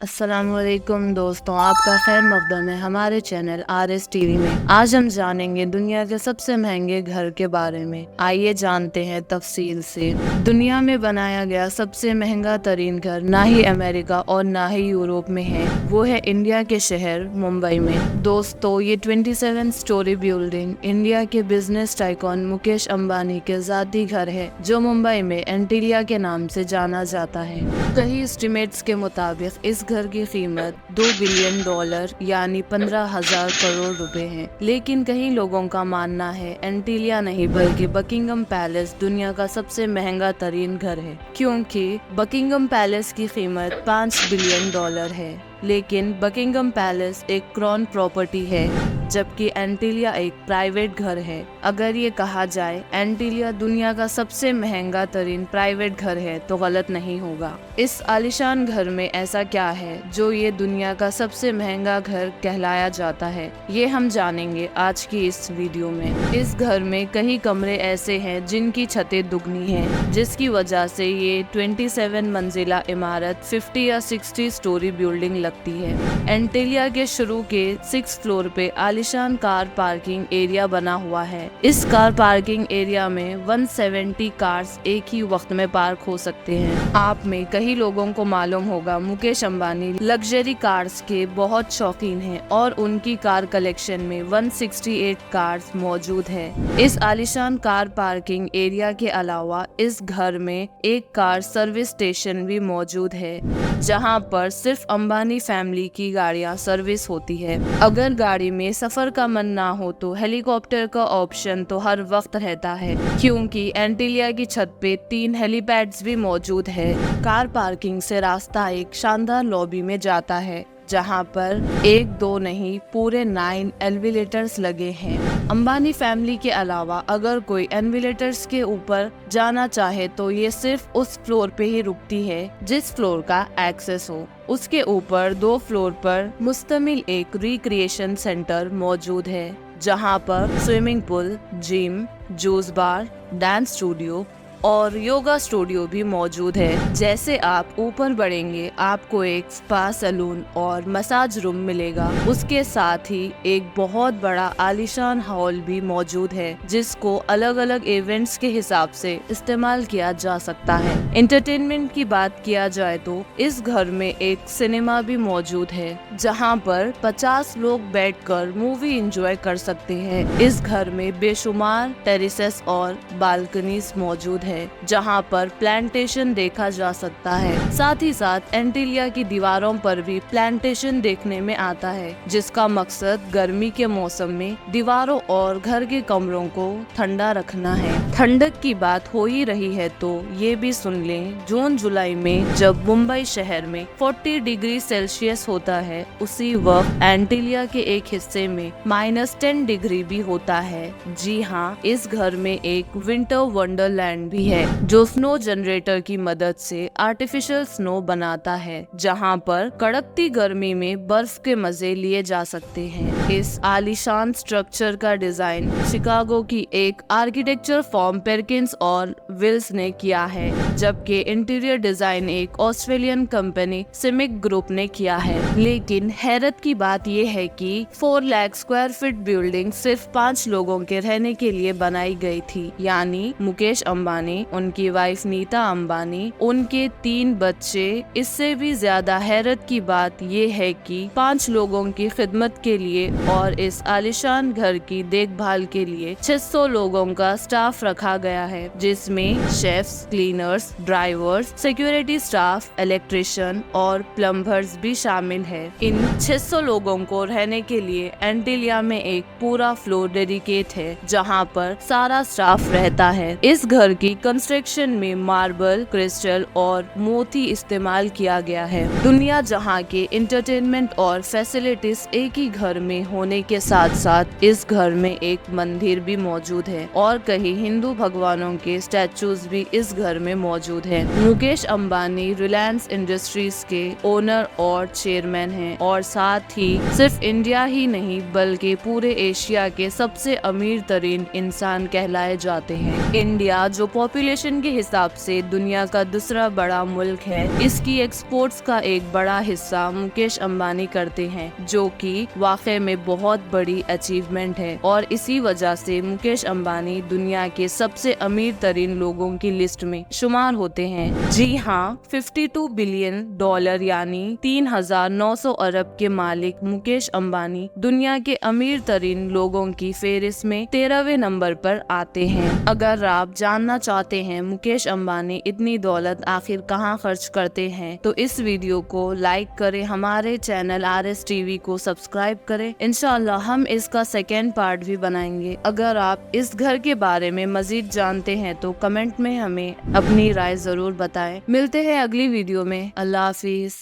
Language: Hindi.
अस्सलामुअलैकुम दोस्तों, आपका खैर मकदम है हमारे चैनल RS TV में। आज हम जानेंगे दुनिया के सबसे महंगे घर के बारे में। आइए जानते हैं तफसील से। दुनिया में बनाया गया सबसे महंगा तरीन घर ना ही अमेरिका और ना ही यूरोप में है, वो है इंडिया के शहर मुंबई में। दोस्तों, ये 27 स्टोरी बिल्डिंग इंडिया के बिजनेस टाइकॉन मुकेश अंबानी के जाती घर है, जो मुंबई में एंटीलिया के नाम से जाना जाता है। कई एस्टिमेट्स के मुताबिक इस घर की कीमत $2 बिलियन यानी 15,000 करोड़ रुपए है। लेकिन कई लोगों का मानना है एंटीलिया नहीं बल्कि बकिंगम पैलेस दुनिया का सबसे महंगा तरीन घर है, क्योंकि बकिंगम पैलेस की कीमत $5 बिलियन है। लेकिन बकिंगम पैलेस एक क्राउन प्रॉपर्टी है, जबकि एंटीलिया एक प्राइवेट घर है। अगर ये कहा जाए एंटीलिया दुनिया का सबसे महंगा तरीन प्राइवेट घर है तो गलत नहीं होगा। इस आलीशान घर में ऐसा क्या है जो ये दुनिया का सबसे महंगा घर कहलाया जाता है, ये हम जानेंगे आज की इस वीडियो में। इस घर में कई कमरे ऐसे हैं जिनकी छतें दुगनी हैं, जिसकी वजह से ये 27 मंजिला इमारत 50 या 60 स्टोरी बिल्डिंग लगती है। एंटीलिया के शुरू के 6 फ्लोर पे आलीशान कार पार्किंग एरिया बना हुआ है। इस कार पार्किंग एरिया में 170 कार्स एक ही वक्त में पार्क हो सकते हैं। आप में कई लोगों को मालूम होगा मुकेश अंबानी लग्जरी कार्स के बहुत शौकीन हैं और उनकी कार कलेक्शन में 168 कार्स मौजूद है। इस आलीशान कार पार्किंग एरिया के अलावा इस घर में एक कार सर्विस स्टेशन भी मौजूद है, जहां पर सिर्फ अंबानी फैमिली की गाड़ियां सर्विस होती है। अगर गाड़ी में सफर का मन ना हो तो हेलीकॉप्टर का ऑप्शन तो हर वक्त रहता है, क्योंकि एंटीलिया की छत पे 3 हेलीपैड्स भी मौजूद है। कार पार्किंग से रास्ता एक शानदार लॉबी में जाता है, जहां पर 1-2 नहीं पूरे 9 एलिवेटर्स लगे हैं। अंबानी फैमिली के अलावा अगर कोई एलिवेटर्स के ऊपर जाना चाहे तो ये सिर्फ उस फ्लोर पे ही रुकती है जिस फ्लोर का एक्सेस हो। उसके ऊपर 2 फ्लोर पर मुश्तमिल एक रिक्रिएशन सेंटर मौजूद है, जहां पर स्विमिंग पूल, जिम, जूस बार, डांस स्टूडियो और योगा स्टूडियो भी मौजूद है। जैसे आप ऊपर बढ़ेंगे आपको एक स्पा सैलून और मसाज रूम मिलेगा। उसके साथ ही एक बहुत बड़ा आलीशान हॉल भी मौजूद है, जिसको अलग अलग इवेंट्स के हिसाब से इस्तेमाल किया जा सकता है। एंटरटेनमेंट की बात किया जाए तो इस घर में एक सिनेमा भी मौजूद है, जहां पर 50 लोग बैठकर मूवी एंजॉय कर सकते हैं। इस घर में बेशुमार टेरेसेस और बालकनीज मौजूद है, जहां पर प्लांटेशन देखा जा सकता है। साथ ही साथ एंटीलिया की दीवारों पर भी प्लांटेशन देखने में आता है, जिसका मकसद गर्मी के मौसम में दीवारों और घर के कमरों को ठंडा रखना है। ठंडक की बात हो ही रही है तो ये भी सुन लें, जून जुलाई में जब मुंबई शहर में 40 डिग्री सेल्सियस होता है, उसी वक्त एंटीलिया के एक हिस्से में -10 डिग्री भी होता है। जी हाँ, इस घर में एक विंटर वंडरलैंड भी है, जो स्नो जनरेटर की मदद से आर्टिफिशियल स्नो बनाता है, जहां पर कड़कती गर्मी में बर्फ के मजे लिए जा सकते हैं। इस आलीशान स्ट्रक्चर का डिजाइन शिकागो की एक आर्किटेक्चर फर्म पेरकिंस और विल्स ने किया है, जबकि इंटीरियर डिजाइन एक ऑस्ट्रेलियन कंपनी सिमिक ग्रुप ने किया है। लेकिन हैरत की बात यह है कि 4 लाख स्क्वायर फीट बिल्डिंग सिर्फ 5 लोगों के रहने के लिए बनाई गई थी, यानी मुकेश अंबानी, उनकी वाइफ नीता अंबानी, उनके 3 बच्चे। इससे भी ज्यादा हैरत की बात ये है कि 5 लोगों की खिदमत के लिए और इस आलीशान घर की देखभाल के लिए 600 लोगों का स्टाफ रखा गया है, जिसमें chefs, cleaners, drivers, security staff, electrician और प्लम्बर्स भी शामिल है। इन 600 लोगों को रहने के लिए एंटीलिया में एक पूरा फ्लोर डेडिकेट है, जहां पर सारा स्टाफ रहता है। इस घर की कंस्ट्रक्शन में मार्बल, क्रिस्टल और मोती इस्तेमाल किया गया है। दुनिया जहां के एंटरटेनमेंट और फैसिलिटीज एक ही घर में होने के साथ साथ इस घर में एक मंदिर भी मौजूद है और कई हिंदू भगवानों के स्टैचू स्टैचूज भी इस घर में मौजूद है। मुकेश अंबानी रिलायंस इंडस्ट्रीज के ओनर और चेयरमैन हैं और साथ ही सिर्फ इंडिया ही नहीं बल्कि पूरे एशिया के सबसे अमीर तरीन इंसान कहलाए जाते हैं। इंडिया जो पॉपुलेशन के हिसाब से दुनिया का दूसरा बड़ा मुल्क है, इसकी एक्सपोर्ट्स का एक बड़ा हिस्सा मुकेश अंबानी करते हैं, जो कि वाकई में बहुत बड़ी अचीवमेंट है और इसी वजह से मुकेश अंबानी दुनिया के सबसे अमीर तरीन लोगों की लिस्ट में शुमार होते हैं। जी हाँ, 52 बिलियन डॉलर यानी 3,900 अरब के मालिक मुकेश अंबानी दुनिया के अमीर तरीन लोगों की फेहरिस्त में 13वें नंबर पर आते हैं। अगर आप जानना चाहते हैं मुकेश अंबानी इतनी दौलत आखिर कहां खर्च करते हैं, तो इस वीडियो को लाइक करें, हमारे चैनल RS TV को सब्सक्राइब करें। इंशाल्लाह हम इसका सेकेंड पार्ट भी बनाएंगे। अगर आप इस घर के बारे में मजीद जानते हैं तो कमेंट में हमें अपनी राय जरूर बताएं। मिलते हैं अगली वीडियो में। अल्लाह हाफिज।